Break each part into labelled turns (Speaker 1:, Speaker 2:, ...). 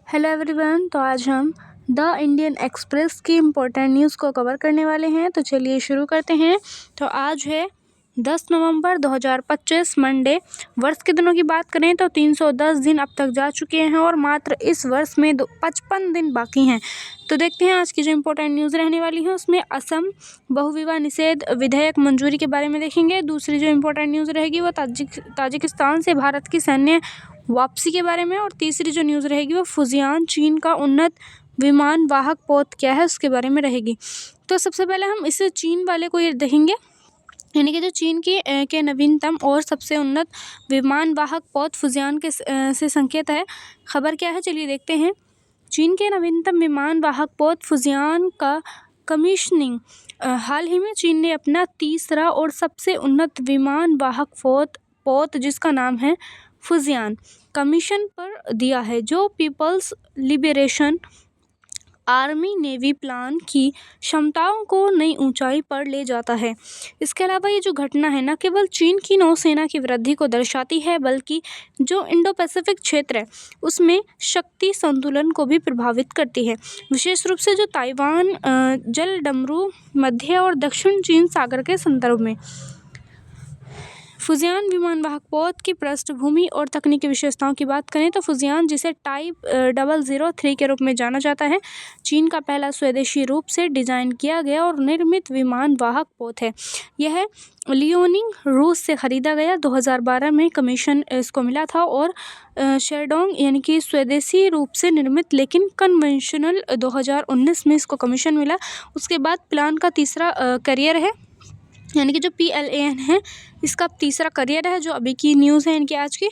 Speaker 1: Hello everyone. तो आज हम द इंडियन एक्सप्रेस की इम्पोर्टेंट न्यूज़ को कवर करने वाले हैं। तो चलिए शुरू करते हैं। तो आज है 10 नवंबर 2025 मंडे। वर्ष के दिनों की बात करें तो 310 दिन अब तक जा चुके हैं और मात्र इस वर्ष में 55 दिन बाकी हैं। तो देखते हैं आज की जो इम्पोर्टेंट न्यूज़ रहने वाली है उसमें असम बहुविवाह निषेध विधेयक मंजूरी के बारे में देखेंगे। दूसरी जो इम्पोर्टेंट न्यूज़ रहेगी वो ताजिकिस्तान से भारत की सैन्य वापसी के बारे में, और तीसरी जो न्यूज़ रहेगी वो फुजियान चीन का उन्नत विमान वाहक पोत क्या है उसके बारे में रहेगी। तो सबसे पहले हम इस चीन वाले को ये देखेंगे, यानी कि जो चीन के नवीनतम और सबसे उन्नत विमान वाहक पोत फुजियान के से संकेत है। खबर क्या है चलिए देखते हैं। चीन के नवीनतम विमान वाहक पोत फुजियान का कमीशनिंग। हाल ही में चीन ने अपना तीसरा और सबसे उन्नत विमान वाहक पोत जिसका नाम है फुजियान कमीशन पर दिया है, जो People's Liberation Army Navy plan की क्षमताओं को नई ऊंचाई पर ले जाता है। इसके अलावा ये जो घटना है न केवल चीन की नौसेना की वृद्धि को दर्शाती है, बल्कि जो इंडो पैसिफिक क्षेत्र है उसमें शक्ति संतुलन को भी प्रभावित करती है। विशेष रूप से जो ताइवान जलडमरू मध्य और दक्षिण चीन सागर के संदर्भ में। फुजियान विमान वाहक पोत की पृष्ठभूमि और तकनीकी विशेषताओं की बात करें तो फुजियान, जिसे टाइप 003 के रूप में जाना जाता है, चीन का पहला स्वदेशी रूप से डिजाइन किया गया और निर्मित विमान वाहक पोत है। यह लियोनिंग रूस से खरीदा गया 2012 में कमीशन इसको मिला था, और शेरडोंग यानी कि स्वदेशी रूप से निर्मित लेकिन कन्वेंशनल 2019 में इसको कमीशन मिला। उसके बाद प्लान का तीसरा करियर है, यानी कि जो PLAN है इसका तीसरा करियर है, जो अभी की न्यूज़ है इनकी आज की।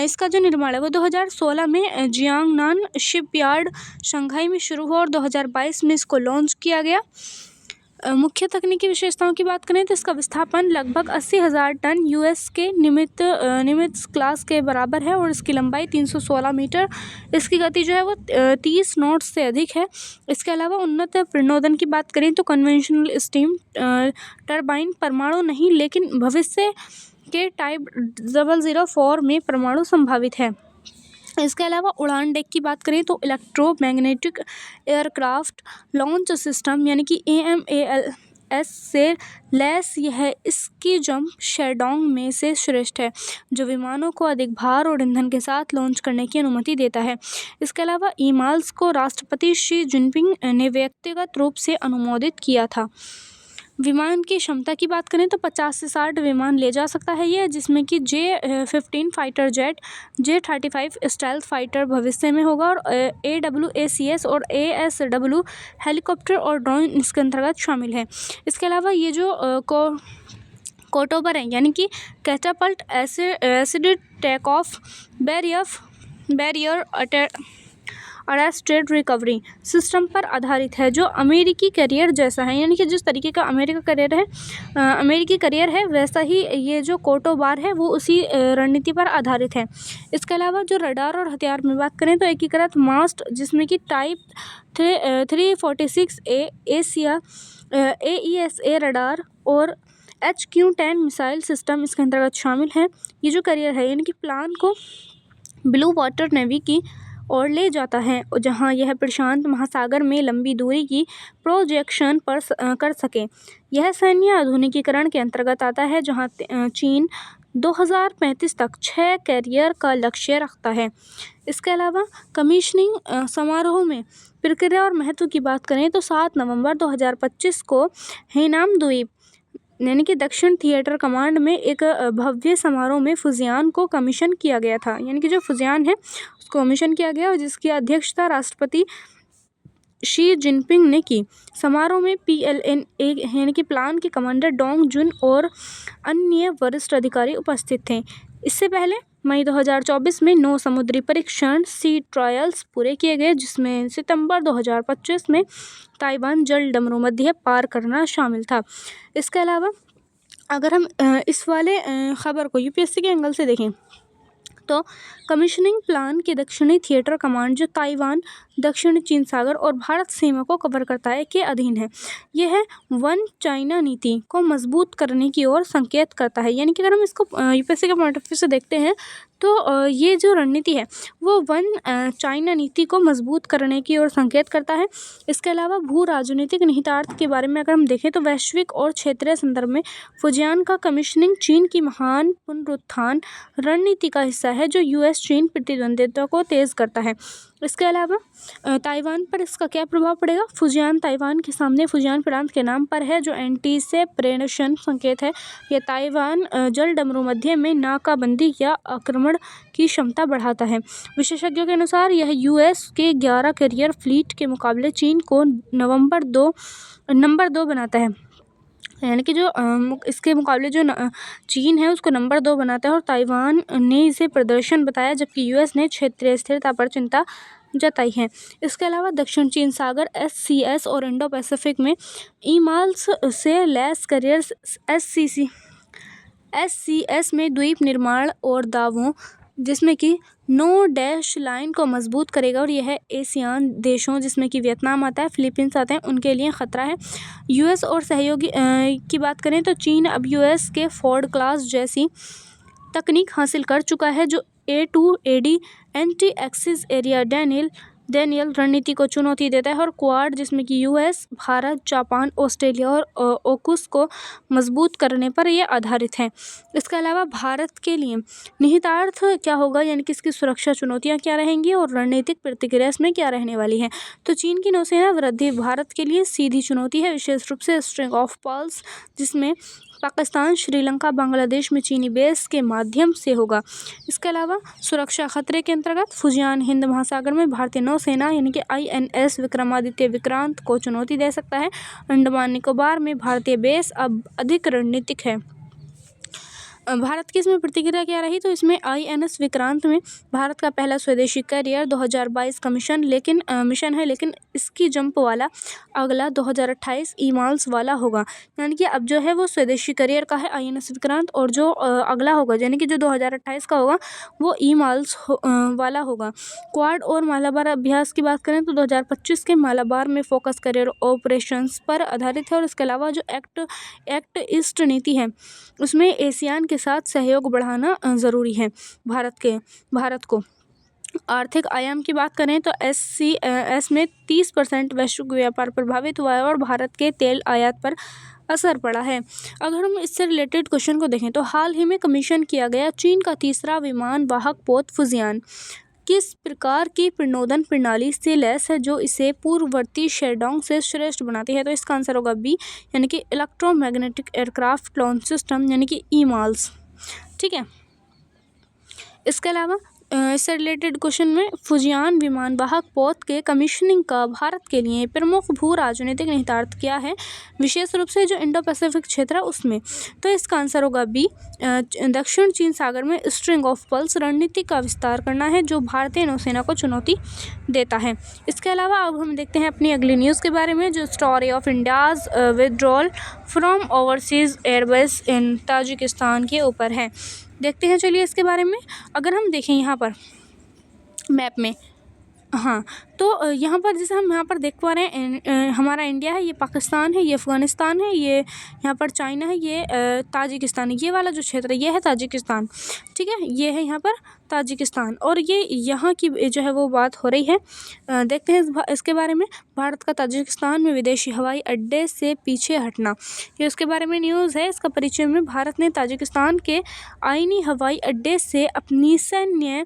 Speaker 1: इसका जो निर्माण है वो 2016 में जियांगनान शिपयार्ड शंघाई में शुरू हुआ और 2022 में इसको लॉन्च किया गया। मुख्य तकनीकी विशेषताओं की बात करें तो इसका विस्थापन लगभग 80,000 टन US के निमित्त क्लास के बराबर है, और इसकी लंबाई 316 मीटर। इसकी गति जो है वो 30 नॉट्स से अधिक है। इसके अलावा उन्नत प्रणोदन की बात करें तो कन्वेंशनल स्टीम टरबाइन परमाणु नहीं, लेकिन भविष्य के टाइप 004 में परमाणु संभावित है। इसके अलावा उड़ान डेक की बात करें तो इलेक्ट्रोमैग्नेटिक एयरक्राफ्ट लॉन्च सिस्टम यानी कि AMALS से लैस यह इसकी जंप शेरडोंग में से श्रेष्ठ है, जो विमानों को अधिक भार और ईंधन के साथ लॉन्च करने की अनुमति देता है। इसके अलावा EMALS को राष्ट्रपति शी जिनपिंग ने व्यक्तिगत रूप से अनुमोदित किया था। विमान की क्षमता की बात करें तो 50 से 60 विमान ले जा सकता है ये, जिसमें कि J-15 fighter jet, J-35 stealth fighter भविष्य में होगा, और AWACS और ASW हेलीकॉप्टर और ड्रोन इसके अंतर्गत शामिल है। इसके अलावा ये जो कोटोबर है यानी कि catapult assisted take off barrier arrested recovery system पर आधारित है, जो अमेरिकी करियर जैसा है, यानी कि जिस तरीके का अमेरिकी करियर है वैसा ही ये जो कोटोबार है वो उसी रणनीति पर आधारित है। इसके अलावा जो रडार और हथियार में बात करें तो एकीकृत मास्ट, जिसमें कि type 346A Asia AESA radar और HQ-10 मिसाइल सिस्टम इसके अंतर्गत शामिल है। ये जो करियर है यानी कि प्लान को ब्लू वाटर नेवी की और ले जाता है, जहां यह प्रशांत महासागर में लंबी दूरी की प्रोजेक्शन कर सके। यह सैन्य आधुनिकीकरण के अंतर्गत आता है, जहां चीन 2035 तक 6 कैरियर का लक्ष्य रखता है। इसके अलावा कमीशनिंग समारोह में प्रक्रिया और महत्व की बात करें तो 7 नवंबर 2025 को हेनाम द्वीप यानी कि दक्षिण थिएटर कमांड में एक भव्य समारोह में फुजियान को कमीशन किया गया था, यानी कि जो फुजियान है उसको कमीशन किया गया और जिसकी अध्यक्षता राष्ट्रपति शी जिनपिंग ने की। समारोह में PLN यानी कि प्लान के कमांडर डोंग जुन और अन्य वरिष्ठ अधिकारी उपस्थित थे। इससे पहले मई 2024 में 9 समुद्री परीक्षण सी ट्रायल्स पूरे किए गए, जिसमें सितंबर 2025 में ताइवान जलडमरू मध्य पार करना शामिल था। इसके अलावा अगर हम इस वाले खबर को UPSC के एंगल से देखें तो कमीशनिंग प्लान के दक्षिणी थिएटर कमांड, जो ताइवान, दक्षिणी चीन सागर और भारत सीमा को कवर करता है, के अधीन है। यह वन चाइना नीति को मजबूत करने की ओर संकेत करता है। यानी कि अगर हम इसको UPSC के पॉइंट ऑफ व्यू से देखते हैं तो ये जो रणनीति है वो वन चाइना नीति को मजबूत करने की ओर संकेत करता है। इसके अलावा भू राजनीतिक निहितार्थ के बारे में अगर हम देखें तो वैश्विक और क्षेत्रीय संदर्भ में फुजियान का कमीशनिंग चीन की महान पुनरुत्थान रणनीति का हिस्सा है जो यूएस चीन प्रतिद्वंद्विता को तेज करता है। इसके अलावा ताइवान पर इसका क्या प्रभाव पड़ेगा? फुजियान ताइवान के सामने फुजियान प्रांत के नाम पर है जो एंटी-सेपरेशन संकेत है। यह ताइवान जलडमरू मध्य में नाकाबंदी या आक्रमण की क्षमता बढ़ाता है। विशेषज्ञों के अनुसार यह यूएस के 11 कैरियर फ्लीट के मुकाबले चीन को नंबर 2 बनाता है, यानी कि जो इसके मुकाबले जो चीन है उसको नंबर 2 बनाता है और ताइवान ने इसे प्रदर्शन बताया जबकि यूएस ने क्षेत्रीय स्थिरता पर चिंता जताई है। इसके अलावा दक्षिण चीन सागर एससीएस और इंडो पैसिफिक में ईमाल्स से लैस कैरियर्स एससीएस में द्वीप निर्माण और दावों जिसमें कि नो डैश लाइन को मजबूत करेगा और यह एशियान देशों जिसमें कि वियतनाम आता है, फिलीपींस आते हैं, उनके लिए खतरा है। यूएस और सहयोगी की बात करें तो चीन अब यूएस के फोर्ड क्लास जैसी तकनीक हासिल कर चुका है जो A2AD anti axis area Daniel रणनीति को चुनौती देता है और क्वाड जिसमें कि यूएस, भारत, जापान, ऑस्ट्रेलिया और ओकुस को मजबूत करने पर यह आधारित है। इसके अलावा भारत के लिए निहितार्थ क्या होगा, यानी कि इसकी सुरक्षा चुनौतियां क्या रहेंगी और रणनीतिक प्रतिक्रिया इसमें क्या रहने वाली है। तो चीन की नौसेना वृद्धि भारत के लिए सीधी चुनौती है, विशेष रूप से स्ट्रिंग ऑफ पर्ल्स जिसमें पाकिस्तान, श्रीलंका, बांग्लादेश में चीनी बेस के माध्यम से होगा। इसके अलावा सुरक्षा खतरे के अंतर्गत फुजियान हिंद महासागर में भारतीय नौसेना यानी कि INS विक्रमादित्य विक्रांत को चुनौती दे सकता है। अंडमान निकोबार में भारतीय बेस अब अधिक रणनीतिक है। भारत की इसमें प्रतिक्रिया क्या रही, तो इसमें INS विक्रांत में भारत का पहला स्वदेशी कैरियर 2022 का मिशन है, लेकिन इसकी जंप वाला अगला 2028 ईमाल्स वाला होगा। यानी कि अब जो है वो स्वदेशी कैरियर का है INS विक्रांत और जो अगला होगा यानी कि जो 2028 का होगा वो ईमाल्स वाला होगा। क्वाड और मालाबार अभ्यास की बात करें तो 2025 के मालाबार में फोकस कैरियर ऑपरेशंस पर आधारित है और इसके अलावा जो एक्ट ईस्ट नीति है उसमें एशियान के साथ सहयोग बढ़ाना ज़रूरी है। भारत को आर्थिक आयाम की बात करें तो SCS में 30% वैश्विक व्यापार प्रभावित हुआ है और भारत के तेल आयात पर असर पड़ा है। अगर हम इससे रिलेटेड क्वेश्चन को देखें तो हाल ही में कमीशन किया गया चीन का तीसरा विमान वाहक पोत फुजियान किस प्रकार की प्रणोदन प्रणाली से लैस है जो इसे पूर्ववर्ती शेरडोंग से श्रेष्ठ बनाती है? तो इसका आंसर होगा बी, यानी कि इलेक्ट्रोमैग्नेटिक एयरक्राफ्ट लॉन्च सिस्टम यानी कि ईमाल्स। ठीक है। इसके अलावा इससे रिलेटेड क्वेश्चन में फुजियान विमान वाहक पोत के कमीशनिंग का भारत के लिए प्रमुख भू राजनीतिक निहितार्थ क्या है, विशेष रूप से जो इंडो पैसिफिक क्षेत्र है उसमें? तो इसका आंसर होगा बी, दक्षिण चीन सागर में स्ट्रिंग ऑफ पर्ल्स रणनीति का विस्तार करना है जो भारतीय नौसेना को चुनौती देता है। इसके अलावा अब हम देखते हैं अपनी अगली न्यूज़ के बारे में जो story of India's withdrawal from overseas airbase in Tajikistan के ऊपर है। देखते हैं चलिए इसके बारे में। अगर हम देखें यहाँ पर मैप में, हाँ, तो यहाँ पर जैसे हम यहाँ पर देख पा रहे हैं हमारा इंडिया है, ये पाकिस्तान है, ये अफ़गानिस्तान है, ये यहाँ पर चाइना है, ये ताजिकिस्तान है। ये वाला जो क्षेत्र है ये है ताजिकिस्तान। ठीक है, ये है यहाँ पर ताजिकिस्तान और ये यहाँ की जो है वो बात हो रही है। देखते हैं इसके बारे में। भारत का ताजिकिस्तान में विदेशी हवाई अड्डे से पीछे हटना, ये उसके बारे में न्यूज़ है। इसका परिचय में भारत ने ताजिकिस्तान के आईनी हवाई अड्डे से अपनी सैन्य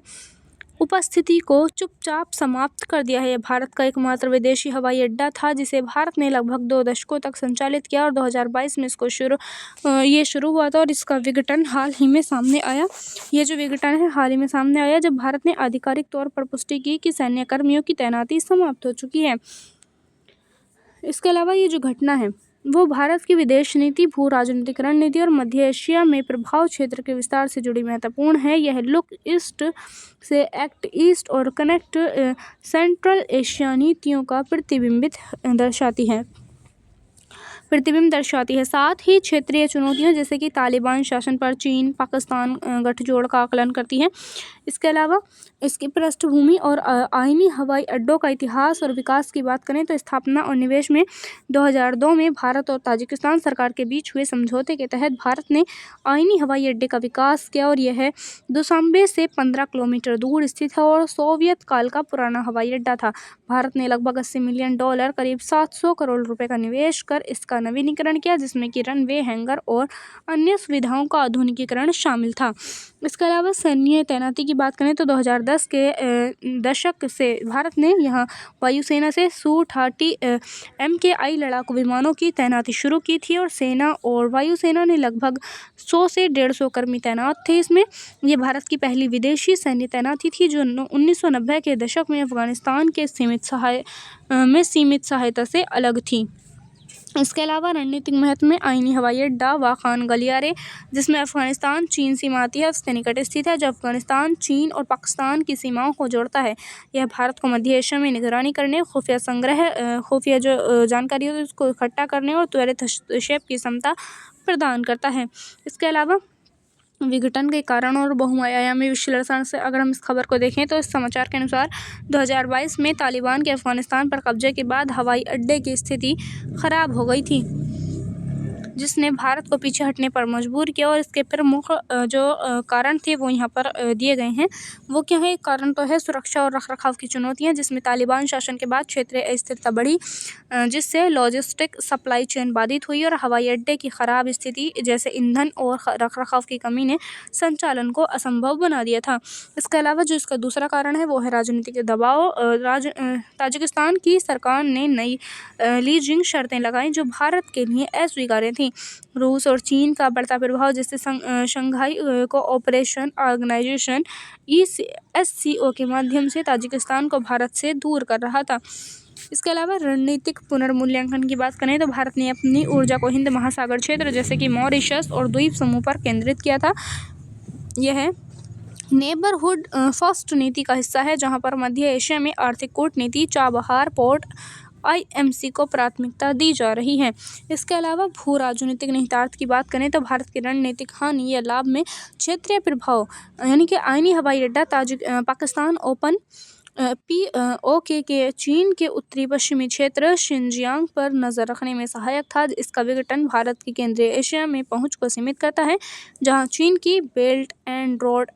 Speaker 1: उपस्थिति को चुपचाप समाप्त कर दिया है। यह भारत का एकमात्र विदेशी हवाई अड्डा था जिसे भारत ने लगभग 2 दशकों तक संचालित किया और 2022 में इसको शुरू हुआ था और इसका विघटन हाल ही में सामने आया। ये जो विघटन है हाल ही में सामने आया जब भारत ने आधिकारिक तौर पर पुष्टि की कि सैन्य कर्मियों की तैनाती समाप्त हो चुकी है। इसके अलावा ये जो घटना है वो भारत की विदेश नीति, भू राजनीतिक रणनीति और मध्य एशिया में प्रभाव क्षेत्र के विस्तार से जुड़ी महत्वपूर्ण है। यह लुक ईस्ट से एक्ट ईस्ट और कनेक्ट सेंट्रल एशिया नीतियों का प्रतिबिंब दर्शाती है। साथ ही क्षेत्रीय चुनौतियों जैसे कि तालिबान शासन पर चीन पाकिस्तान गठजोड़ का आकलन करती है। इसके अलावा इसकी पृष्ठभूमि और आईनी हवाई अड्डों का इतिहास और विकास की बात करें तो स्थापना और निवेश में 2002 में भारत और ताजिकिस्तान सरकार के बीच हुए समझौते के तहत भारत ने आईनी हवाई अड्डे का विकास किया और यह दुशांबे से 15 किलोमीटर दूर स्थित है और सोवियत काल का पुराना हवाई अड्डा था। भारत ने लगभग $80 मिलियन करीब 700 करोड़ रुपए का निवेश कर इसका नवीनीकरण किया, जिसमें कि रनवे, हैंगर और अन्य सुविधाओं का आधुनिकीकरण शामिल था। इसके अलावा सैन्य तैनाती की बात करें तो 2010 के दशक से भारत ने यहाँ वायुसेना से Su-30 MKI लड़ाकू विमानों की तैनाती शुरू की थी और सेना और वायुसेना ने लगभग 100 से 150 कर्मी तैनात थे इसमें। ये भारत की पहली विदेशी सैन्य तैनाती थी जो 1990 के दशक में अफगानिस्तान के सीमित सहायता से अलग थी। इसके अलावा रणनीतिक महत्व में आईनी हवाई अड्डा वाखान गलियारे, जिसमें अफगानिस्तान चीन सीमा आती है, उसके निकट स्थित है, जो अफगानिस्तान, चीन और पाकिस्तान की सीमाओं को जोड़ता है। यह भारत को मध्य एशिया में निगरानी करने, खुफिया जो जानकारी है उसको इकट्ठा करने और त्वरित हस्तक्षेप की क्षमता प्रदान करता है। इसके अलावा विघटन के कारण और बहुआयामी विश्लेषण से अगर हम इस खबर को देखें तो इस समाचार के अनुसार 2022 में तालिबान के अफगानिस्तान पर कब्जे के बाद हवाई अड्डे की स्थिति खराब हो गई थी, जिसने भारत को पीछे हटने पर मजबूर किया और इसके प्रमुख जो कारण थे वो यहाँ पर दिए गए हैं। वो क्या है? कारण तो है सुरक्षा और रखरखाव की चुनौतियाँ, जिसमें तालिबान शासन के बाद क्षेत्रीय अस्थिरता बढ़ी, जिससे लॉजिस्टिक सप्लाई चेन बाधित हुई और हवाई अड्डे की खराब स्थिति जैसे ईंधन और रखरखाव की कमी ने संचालन को असंभव बना दिया था। इसके अलावा जो इसका दूसरा कारण है वो है राजनीतिक दबाव। ताजिकिस्तान की सरकार ने नई लीजिंग शर्तें लगाईं जो भारत के लिए अस्वीकार्य थीं। रूस और चीन का बढ़ता प्रभाव, जिससे शंघाई कोऑपरेशन ऑर्गेनाइजेशन SCO के माध्यम से ताजिकिस्तान को भारत से दूर कर रहा था। इसके अलावा रणनीतिक पुनर्मूल्यांकन की बात करें तो भारत ने अपनी ऊर्जा को हिंद महासागर क्षेत्र जैसे कि मॉरिशस और द्वीप समूह पर केंद्रित किया था। यह नेबरहुड फर्स्ट नीति का हिस्सा है, जहां पर मध्य एशिया में आर्थिक कूटनीति, चाबहार पोर्ट IMC को प्राथमिकता दी जा रही है। इसके अलावा भू राजनीतिक निहितार्थ की बात करें तो भारत की रणनीतिक हानि या लाभ में क्षेत्रीय प्रभाव, यानी कि आईनी हवाई अड्डा पाकिस्तान ओपन POK के चीन के उत्तरी पश्चिमी क्षेत्र शिनजियांग पर नजर रखने में सहायक था। इसका विघटन भारत की केंद्रीय एशिया में पहुंच को सीमित करता है, जहां चीन की belt and road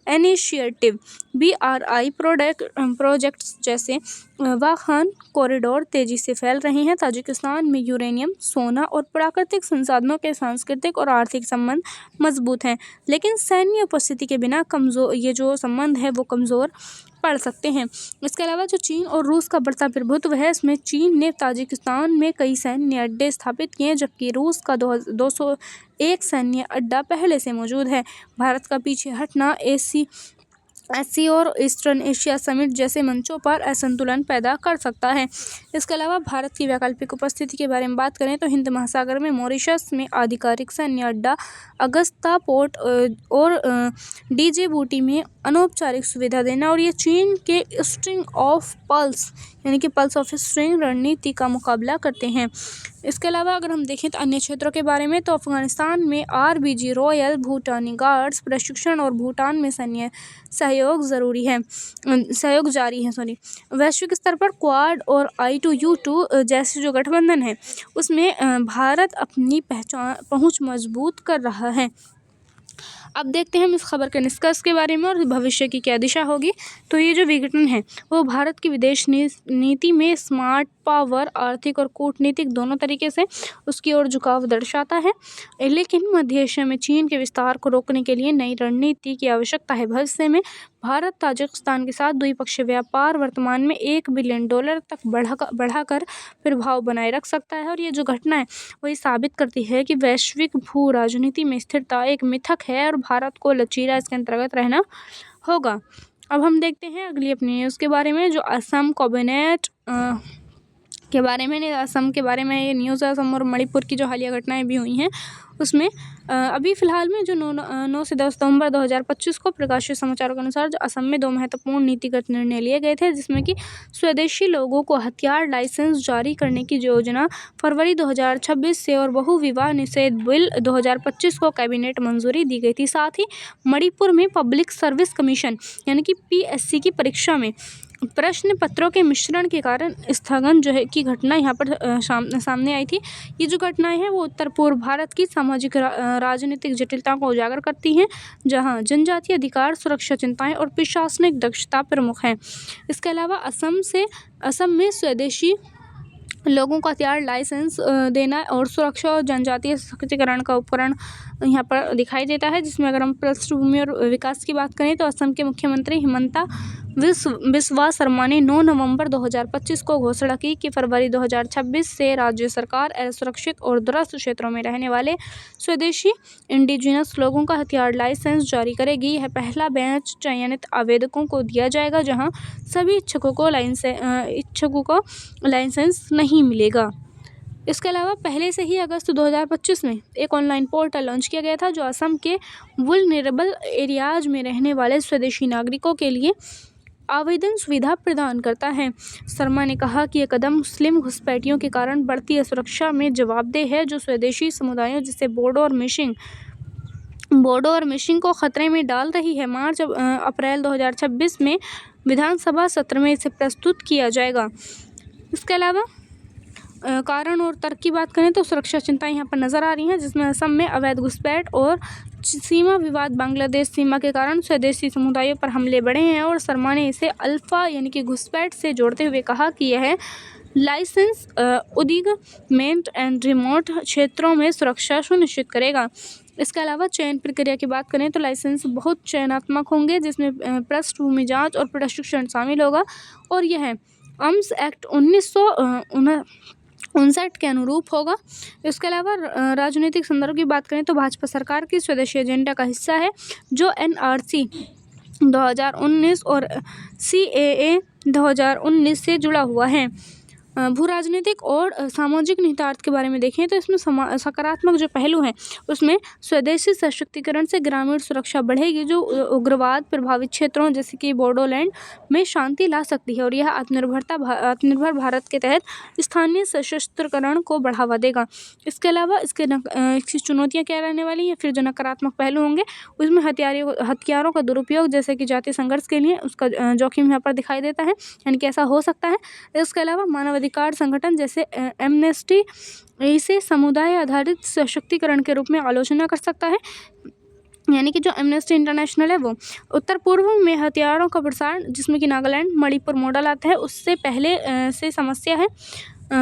Speaker 1: initiative BRI projects जैसे वाखान कॉरिडोर तेजी से फैल रहे हैं। ताजिकिस्तान में यूरेनियम, सोना और प्राकृतिक संसाधनों के सांस्कृतिक और आर्थिक संबंध मजबूत हैं, लेकिन सैन्य उपस्थिति के बिना ये जो संबंध है वो कमज़ोर पड़ सकते हैं। इसके अलावा जो चीन और रूस का बढ़ता प्रभुत्व है, इसमें चीन ने ताजिकिस्तान में कई सैन्य अड्डे स्थापित किए, जबकि रूस का 201 सैन्य अड्डा पहले से मौजूद है। भारत का पीछे हटना SCO और ईस्टर्न एशिया समिट जैसे मंचों पर असंतुलन पैदा कर सकता है। इसके अलावा भारत की वैकल्पिक उपस्थिति के बारे में बात करें तो हिंद महासागर में मॉरिशस में आधिकारिक सैन्य अड्डा, अगस्ता पोर्ट और डिजिबूटी में अनौपचारिक सुविधा देना, और ये चीन के स्ट्रिंग ऑफ पल्स यानी कि पल्स ऑफ स्ट्रिंग रणनीति का मुकाबला करते हैं। इसके अलावा अगर हम देखें तो अन्य क्षेत्रों के बारे में तो अफगानिस्तान में RBG रॉयल भूटानी गार्ड्स प्रशिक्षण और भूटान में सैन्य सहयोग जारी है। वैश्विक स्तर पर क्वाड और I2U2 जैसे जो गठबंधन है उसमें भारत अपनी पहुंच मजबूत कर रहा है। अब देखते हैं हम इस खबर के निष्कर्ष के बारे में और भविष्य की क्या दिशा होगी। तो ये जो विघटन है वो भारत की विदेश नीति में स्मार्ट पावर, आर्थिक और कूटनीतिक दोनों तरीके से उसकी ओर झुकाव दर्शाता है, लेकिन मध्य एशिया में चीन के विस्तार को रोकने के लिए नई रणनीति की आवश्यकता है। भविष्य में भारत ताजिकिस्तान के साथ द्विपक्षीय व्यापार वर्तमान में $1 बिलियन तक बढ़ाकर प्रभाव बनाए रख सकता है, और ये जो घटना है वही साबित करती है कि वैश्विक भू राजनीति में स्थिरता एक मिथक है और भारत को लचीला इसके अंतर्गत रहना होगा। अब हम देखते हैं अगली अपनी न्यूज़ के बारे में, जो असम कैबिनेट के बारे में, असम के बारे में ये न्यूज़ है। असम और मणिपुर की जो हालिया घटनाएं भी हुई हैं उसमें अभी फ़िलहाल में जो 9 से 10 नवंबर 2025 को प्रकाशित समाचारों के अनुसार जो असम में 2 महत्वपूर्ण नीतिगत निर्णय लिए गए थे, जिसमें कि स्वदेशी लोगों को हथियार लाइसेंस जारी करने की योजना फरवरी 2026 से और बहुविवाह निषेध बिल 2025 को कैबिनेट मंजूरी दी गई थी। साथ ही मणिपुर में पब्लिक सर्विस कमीशन यानी कि पीएससी की परीक्षा में प्रश्न पत्रों के मिश्रण के कारण स्थगन जो है की घटना यहाँ पर सामने आई थी। ये जो घटनाएं हैं वो उत्तर पूर्व भारत की सामाजिक राजनीतिक जटिलताओं को उजागर करती हैं, जहां जनजातीय अधिकार, सुरक्षा चिंताएं और प्रशासनिक दक्षता प्रमुख हैं। इसके अलावा असम में स्वदेशी लोगों को हथियार लाइसेंस देना और सुरक्षा और जनजातीय सशक्तिकरण का उपकरण यहाँ पर दिखाई देता है, जिसमें अगर हम पृष्ठभूमि और विकास की बात करें तो असम के मुख्यमंत्री हिमंता बिस्वा शर्मा ने 9 नवंबर 2025 को घोषणा की कि फरवरी 2026 से राज्य सरकार असुरक्षित और दूरस्थ क्षेत्रों में रहने वाले स्वदेशी इंडिजिनस लोगों का हथियार लाइसेंस जारी करेगी। यह पहला बैच चयनित आवेदकों को दिया जाएगा, जहां सभी इच्छुकों को लाइसेंस नहीं मिलेगा। इसके अलावा पहले से ही अगस्त 2025 में एक ऑनलाइन पोर्टल लॉन्च किया गया था, जो असम के वुल्नरेबल एरियाज में रहने वाले स्वदेशी नागरिकों के लिए आवेदन सुविधा प्रदान करता है। शर्मा ने कहा कि यह कदम मुस्लिम घुसपैठियों के कारण बढ़ती असुरक्षा में जवाबदेह है, जो स्वदेशी समुदायों जैसे बोडो और मिशिंग को खतरे में डाल रही है। अप्रैल 2026 में विधानसभा सत्र में इसे प्रस्तुत किया जाएगा। इसके अलावा कारण और तर्क की बात करें तो सुरक्षा चिंताएं यहाँ पर नजर आ रही हैं, जिसमें असम में अवैध घुसपैठ और सीमा विवाद, बांग्लादेश सीमा के कारण स्वदेशी समुदायों पर हमले बढ़े हैं। और शर्मा ने इसे अल्फा यानी कि घुसपैठ से जोड़ते हुए कहा कि यह लाइसेंस उद्विग्न एंड रिमोट क्षेत्रों में सुरक्षा सुनिश्चित करेगा। इसके अलावा चयन प्रक्रिया की बात करें तो लाइसेंस बहुत चयनात्मक होंगे, जिसमें पृष्ठभूमि जांच और प्रशिक्षण शामिल होगा, और यह आर्म्स एक्ट 1959 के अनुरूप होगा। इसके अलावा राजनीतिक संदर्भ की बात करें तो भाजपा सरकार की स्वदेशी एजेंडा का हिस्सा है, जो एनआरसी 2019 और सीएए 2019 से जुड़ा हुआ है। भू राजनीतिक और सामाजिक निहितार्थ के बारे में देखें तो इसमें सकारात्मक जो पहलू हैं उसमें स्वदेशी सशक्तिकरण से ग्रामीण सुरक्षा बढ़ेगी, जो उग्रवाद प्रभावित क्षेत्रों जैसे कि बोडोलैंड में शांति ला सकती है, और यह आत्मनिर्भर भारत के तहत स्थानीय सशस्त्रकरण को बढ़ावा देगा। इसके अलावा इसकी चुनौतियाँ क्या रहने वाली हैं, फिर जो नकारात्मक पहलू होंगे उसमें हथियारों का दुरुपयोग जैसे कि जातीय संघर्ष के लिए उसका जोखिम यहाँ पर दिखाई देता है, यानी कि ऐसा हो सकता है। इसके अलावा मानवाधिकार संगठन जैसे एमनेस्टी इसे समुदाय आधारित सशक्तिकरण के रूप में आलोचना कर सकता है, यानी कि जो एमनेस्टी इंटरनेशनल है वो उत्तर पूर्व में हथियारों का प्रसार, जिसमें कि नागालैंड मणिपुर मॉडल आता है, उससे पहले से समस्या है।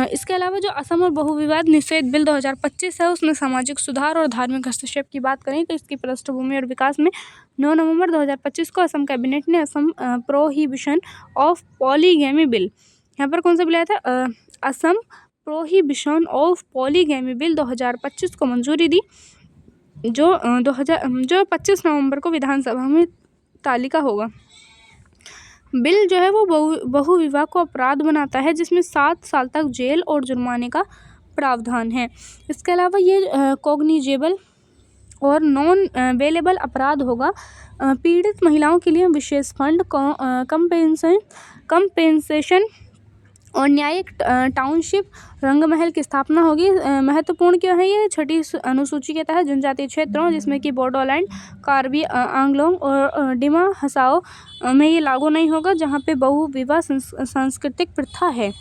Speaker 1: इसके अलावा जो असम और बहुविवाद निषेध बिल 2025 है उसमें सामाजिक सुधार और धार्मिक हस्तक्षेप की बात करें तो इसकी पृष्ठभूमि और विकास में 9 नवंबर 2025 को असम कैबिनेट ने Assam prohibition of polygamy bill, यहाँ पर कौन सा बिल आया था, Assam prohibition of polygamy bill 2025 को मंजूरी दी, जो 25 नवंबर को विधानसभा में तालिका होगा। बिल जो है वो बहुविवाह को अपराध बनाता है, जिसमें 7 साल तक जेल और जुर्माने का प्रावधान है। इसके अलावा ये कॉग्निजेबल और नॉन बेलेबल अपराध होगा। पीड़ित महिलाओं के लिए विशेष फंड, कंपेंसेशन और न्यायिक टाउनशिप रंगमहल की स्थापना होगी। महत्वपूर्ण क्यों है ये, 6ठी अनुसूची के तहत जनजातीय क्षेत्रों जिसमें कि बोडोलैंड, कार्बी आंगलोंग और डिमा हसाओ में ये लागू नहीं होगा, जहाँ पे बहुविवाह सांस्कृतिक प्रथा है।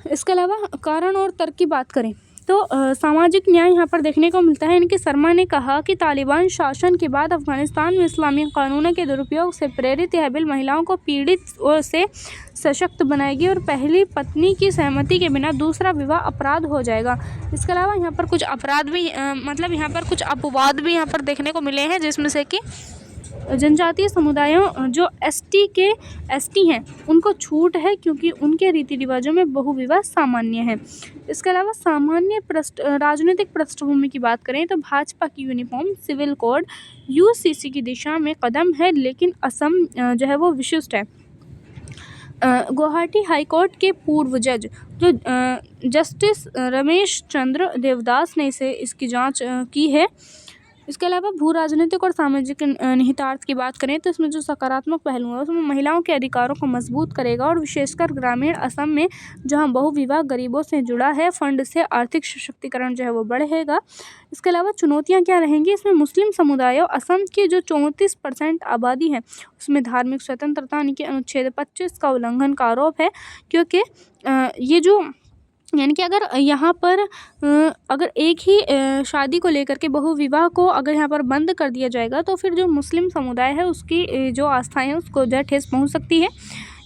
Speaker 1: इसके अलावा कारण और तर्क की बात करें तो सामाजिक न्याय यहाँ पर देखने को मिलता है। इनके शर्मा ने कहा कि तालिबान शासन के बाद अफगानिस्तान में इस्लामी कानूनों के दुरुपयोग से प्रेरित यह बिल महिलाओं को पीड़ित से सशक्त बनाएगी और पहली पत्नी की सहमति के बिना दूसरा विवाह अपराध हो जाएगा। इसके अलावा यहाँ पर कुछ अपराध भी यहाँ पर कुछ अपवाद भी यहाँ पर देखने को मिले हैं, जिसमें से कि जनजातीय समुदायों जो एसटी हैं उनको छूट है, क्योंकि उनके रीति रिवाजों में बहुविवाह सामान्य है। इसके अलावा सामान्य राजनीतिक पृष्ठभूमि की बात करें तो भाजपा की यूनिफॉर्म सिविल कोड यूसीसी की दिशा में कदम है, लेकिन असम जो है वो विशिष्ट है। गुवाहाटी हाई कोर्ट के पूर्व जज जो जस्टिस रमेश चंद्र देवदास ने इसकी जांच की है। इसके अलावा भू राजनीतिक और सामाजिक निहितार्थ की बात करें तो इसमें जो सकारात्मक पहलू है उसमें महिलाओं के अधिकारों को मजबूत करेगा और विशेषकर ग्रामीण असम में जहां बहुविवाह गरीबों से जुड़ा है, फंड से आर्थिक सशक्तिकरण जो है वो बढ़ेगा। इसके अलावा चुनौतियां क्या रहेंगी, इसमें मुस्लिम समुदाय और असम की जो 34% आबादी है उसमें धार्मिक स्वतंत्रता यानी कि अनुच्छेद 25 का उल्लंघन का आरोप है, क्योंकि ये जो यानी कि अगर यहाँ पर अगर एक ही शादी को लेकर के बहुविवाह को अगर यहाँ पर बंद कर दिया जाएगा तो फिर जो मुस्लिम समुदाय है उसकी जो आस्थाएं हैं उसको जो है ठेस पहुँच सकती है।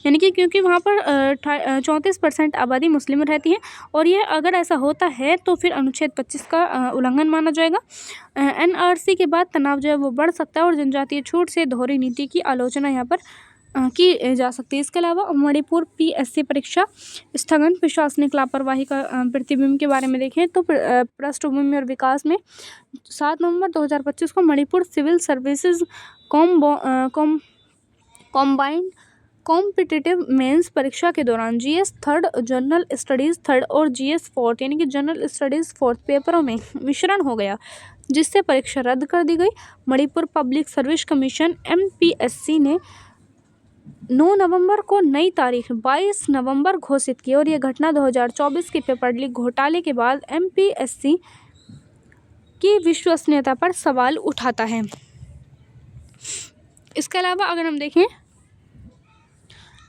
Speaker 1: यानी कि क्योंकि वहाँ पर 34% आबादी मुस्लिम रहती है और ये अगर ऐसा होता है तो फिर अनुच्छेद 25 का उल्लंघन माना जाएगा। NRC के बाद तनाव जो है वो बढ़ सकता है और जनजातीय छूट से दोहरी नीति की आलोचना यहाँ पर की जा सकती है। इसके अलावा मणिपुर PSC परीक्षा स्थगन, प्रशासनिक लापरवाही का प्रतिबिंब के बारे में देखें तो पृष्ठभूमि और विकास में 7 नवंबर 2025 को Manipur civil services combined competitive mains परीक्षा के दौरान GS 3rd, general studies 3rd और GS 4th यानी कि जनरल स्टडीज़ 4th पेपरों में मिश्रण हो गया, जिससे परीक्षा रद्द कर दी गई। Manipur public service commission MPSC ने 9 नवंबर को नई तारीख 22 नवंबर घोषित की और यह घटना 2024 के पेपर लीक घोटाले के बाद MPSC की विश्वसनीयता पर सवाल उठाता है। इसके अलावा अगर हम देखें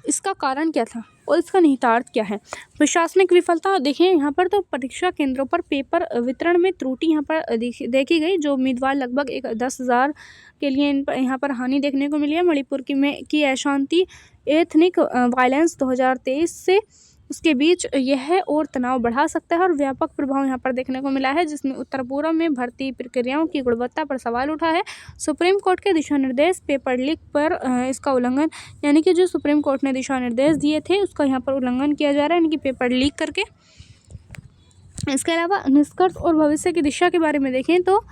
Speaker 1: इसका कारण क्या था और इसका निहितार्थ क्या है। प्रशासनिक विफलता देखें यहाँ पर तो परीक्षा केंद्रों पर पेपर वितरण में त्रुटि यहाँ पर देखी गई, जो उम्मीदवार लगभग 10,000 के लिए यहाँ पर हानि देखने को मिली है। मणिपुर की अशांति, एथनिक वायलेंस 2023 से उसके बीच यह और तनाव बढ़ा सकता है और व्यापक प्रभाव यहाँ पर देखने को मिला है, जिसमें उत्तर पूर्व में भर्ती प्रक्रियाओं की गुणवत्ता पर सवाल उठा है। सुप्रीम कोर्ट के दिशा निर्देश पेपर लीक पर इसका उल्लंघन, यानी कि जो सुप्रीम कोर्ट ने दिशा निर्देश दिए थे उसका यहाँ पर उल्लंघन किया जा रहा है, यानी कि पेपर लीक करके। इसके अलावा निष्कर्ष और भविष्य की दिशा के बारे में देखें तो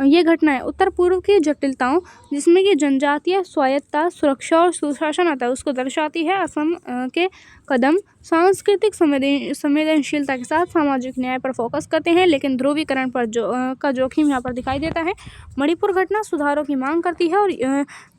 Speaker 1: ये घटनाएं उत्तर पूर्व की जटिलताओं जिसमें कि जनजातीय स्वायत्तता, सुरक्षा और सुशासन आता है उसको दर्शाती है। असम के कदम सांस्कृतिक संवेदनशीलता के साथ सामाजिक न्याय पर फोकस करते हैं, लेकिन ध्रुवीकरण पर का जोखिम यहाँ पर दिखाई देता है। मणिपुर घटना सुधारों की मांग करती है और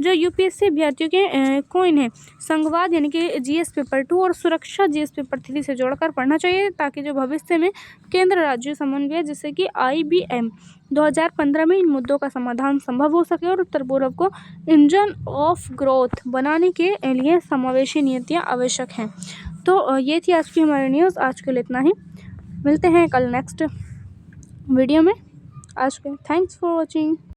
Speaker 1: जो UPSC अभ्यर्थियों के को इन्हें संघवाद यानी कि GS पेपर 2 और सुरक्षा GS पेपर 3 से जोड़कर पढ़ना चाहिए, ताकि जो भविष्य में केंद्र राज्य समन्वय जिससे कि IBM 2015 में इन मुद्दों का समाधान संभव हो सके और उत्तर पूर्व को इंजन ऑफ ग्रोथ बनाने के लिए समावेशी नीतियाँ आवश्यक हैं। तो ये थी आज की हमारी न्यूज़। आज के लिए इतना ही, मिलते हैं कल नेक्स्ट वीडियो में। आज के थैंक्स फॉर वॉचिंग।